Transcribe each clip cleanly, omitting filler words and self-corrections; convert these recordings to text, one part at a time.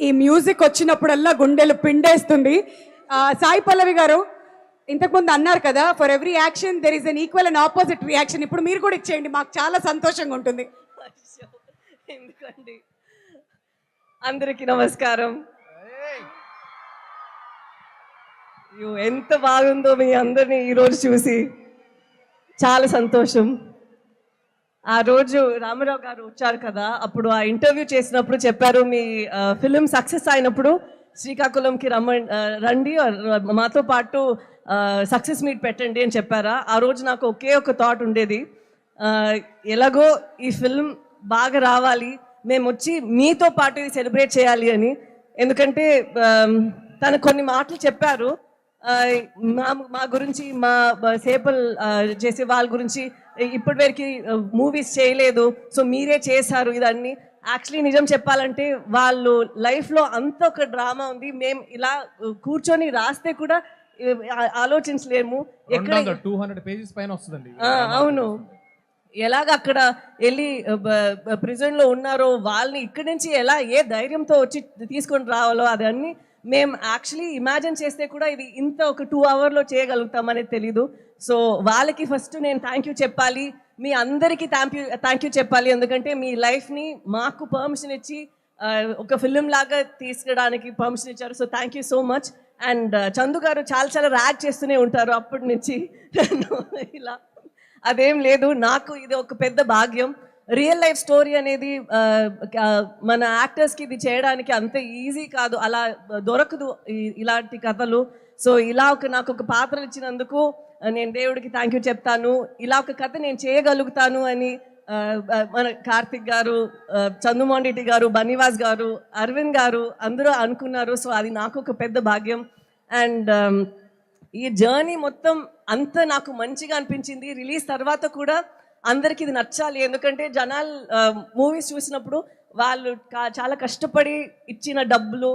ఈ మ్యూజిక్ వచ్చినప్పుడల్లా గుండెలు పిండేస్తుంది. సాయి పల్లవి గారు ఇంతకుముందు అన్నారు కదా, for every action there is an equal and opposite reaction. ఇప్పుడు మీరు కూడా ఇచ్చేయండి, మాకు చాలా సంతోషంగా ఉంటుంది. ఎందుకండి, అందరికీ నమస్కారం. ఎంత బాగుందో మీ అందరినీ ఈరోజు చూసి, చాలా సంతోషం. ఆ రోజు రామారావు గారు వచ్చారు కదా, అప్పుడు ఆ ఇంటర్వ్యూ చేసినప్పుడు చెప్పారు, మీ ఫిలిం సక్సెస్ అయినప్పుడు శ్రీకాకుళంకి రండి, మాతో పాటు సక్సెస్ మీట్ పెట్టండి అని చెప్పారా. ఆ రోజు నాకు ఒకే ఒక థాట్ ఉండేది, ఎలాగో ఈ ఫిల్మ్ బాగా రావాలి, మేము వచ్చి మీతో పాటు ఇది సెలబ్రేట్ చేయాలి అని. ఎందుకంటే తను కొన్ని మాటలు చెప్పారు మా గురించి, మా సేపల్ చేసే వాళ్ళ గురించి, ఇప్పటి వరకు మూవీస్ చేయలేదు, సో మీరే చేశారు ఇదన్నీ. యాక్చువల్లీ నిజం చెప్పాలంటే వాళ్ళు లైఫ్లో అంత ఒక డ్రామా ఉంది, మేము ఇలా కూర్చొని రాస్తే కూడా ఆలోచించలేము. ఎక్కడ 200 పేజెస్ పైన వస్తుందండి. అవును, ఎలాగ అక్కడ వెళ్ళి ప్రిజన్లో ఉన్నారో వాళ్ళని ఇక్కడి నుంచి ఎలా ఏ ధైర్యంతో వచ్చి తీసుకొని రావాలో అదన్నీ మేము యాక్చువల్లీ ఇమాజిన్ చేస్తే కూడా ఇది ఇంత ఒక 2 అవర్లో చేయగలుగుతామనేది తెలీదు. సో వాళ్ళకి ఫస్ట్ నేను థ్యాంక్ యూ చెప్పాలి, మీ అందరికీ థ్యాంక్ యూ చెప్పాలి. ఎందుకంటే మీ లైఫ్ని మాకు పర్మిషన్ ఇచ్చి ఒక ఫిలిం లాగా తీసుకురావడానికి పర్మిషన్ ఇచ్చారు. So thank you so much. And Chandu గారు చాలా ర్యాక్ చేస్తూనే ఉంటారు అప్పటి నుంచి. ఇలా అదేం లేదు, నాకు ఇది ఒక పెద్ద భాగ్యం. రియల్ లైఫ్ స్టోరీ అనేది మన యాక్టర్స్కి ఇది చేయడానికి అంత ఈజీ కాదు, అలా దొరకదు ఇలాంటి కథలు. సో ఇలా నాకు ఒక పాత్ర ఇచ్చినందుకు నేను దేవుడికి థ్యాంక్ యూ చెప్తాను. ఇలా ఒక కథ నేను చేయగలుగుతాను అని మన కార్తిక్ గారు, చందుమోహన్ రెడ్డి గారు, బన్నీవాస్ గారు, అరవింద్ గారు అందరూ అనుకున్నారు. సో అది నాకు ఒక పెద్ద భాగ్యం. అండ్ ఈ జర్నీ మొత్తం అంత నాకు మంచిగా అనిపించింది. రిలీజ్ తర్వాత కూడా అందరికి ఇది నచ్చాలి, ఎందుకంటే జనాలు మూవీస్ చూసినప్పుడు వాళ్ళు చాలా కష్టపడి ఇచ్చిన డబ్బులు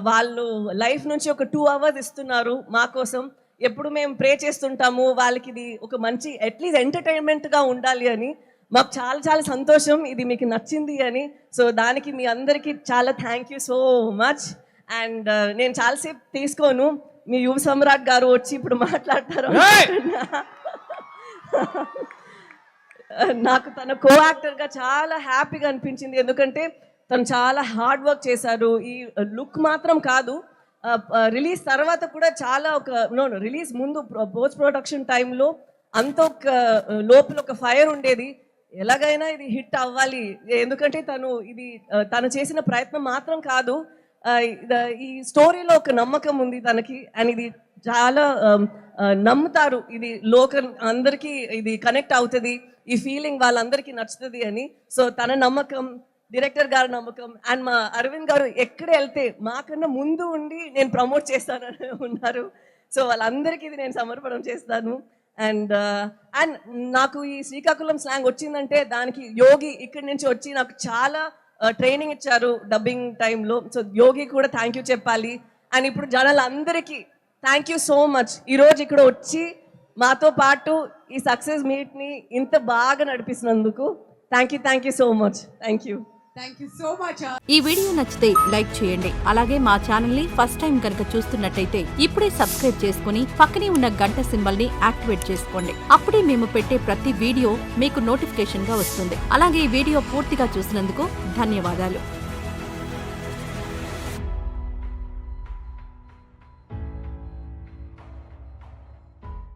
వాళ్ళు లైఫ్ నుంచి ఒక 2 అవర్స్ ఇస్తున్నారు మా కోసం. ఎప్పుడు మేము ప్రే చేస్తుంటాము వాళ్ళకి ఇది ఒక మంచి అట్లీస్ట్ ఎంటర్టైన్మెంట్గా ఉండాలి అని. మాకు చాలా సంతోషం ఇది మీకు నచ్చింది అని. సో దానికి మీ అందరికీ చాలా thank you so much. And నేను చాలాసేపు తీసుకోను, మీ యువ సమ్రాట్ గారు వచ్చి ఇప్పుడు మాట్లాడతారు. నాకు తన కో యాక్టర్గా చాలా హ్యాపీగా అనిపించింది, ఎందుకంటే తను చాలా హార్డ్ వర్క్ చేశారు. ఈ లుక్ మాత్రం కాదు, రిలీజ్ తర్వాత కూడా చాలా రిలీజ్ ముందు పోస్ట్ ప్రొడక్షన్ టైంలో అంత ఒక లోపల ఒక ఫైర్ ఉండేది, ఎలాగైనా ఇది హిట్ అవ్వాలి. ఎందుకంటే తను చేసిన ప్రయత్నం మాత్రం కాదు, ఈ స్టోరీలో ఒక నమ్మకం ఉంది తనకి. అండ్ ఇది చాలా నమ్ముతారు, ఇది లోకల్ అందరికీ ఇది కనెక్ట్ అవుతుంది, ఈ ఫీలింగ్ వాళ్ళందరికీ నచ్చుతుంది అని. సో తన నమ్మకం, డైరెక్టర్ గారి నమ్మకం, అండ్ మా అరవింద్ గారు ఎక్కడ వెళ్తే మాకన్నా ముందు ఉండి నేను ప్రమోట్ చేస్తానని ఉన్నారు. సో వాళ్ళందరికీ ఇది నేను సమర్పణం చేస్తాను. అండ్ నాకు ఈ శ్రీకాకుళం స్లాంగ్ వచ్చిందంటే దానికి యోగి ఇక్కడి నుంచి వచ్చి నాకు చాలా ట్రైనింగ్ ఇచ్చారు డబ్బింగ్ టైంలో. సో యోగి కూడా థ్యాంక్ యూ చెప్పాలి. అండ్ ఇప్పుడు జనాలందరికీ థ్యాంక్ యూ సో మచ్, ఈరోజు ఇక్కడ వచ్చి మాతో పాటు ఈ సక్సెస్ మీట్ని ఇంత బాగా నడిపిస్తున్నందుకు thank you so much. Thank you so much. ఈ వీడియో నచ్చితే లైక్ చేయండి, అలాగే మా ఛానల్ ని ఫస్ట్ టైం కనుక చూస్తున్నట్టయితే ఇప్పుడే సబ్స్క్రైబ్ చేసుకుని పక్కనే ఉన్న గంట సింబల్ ని యాక్టివేట్ చేసుకోండి. అప్పుడే మేము పెట్టే ప్రతి వీడియో మీకు నోటిఫికేషన్ గా వస్తుంది. అలాగే ఈ వీడియో పూర్తిగా చూసినందుకు ధన్యవాదాలు.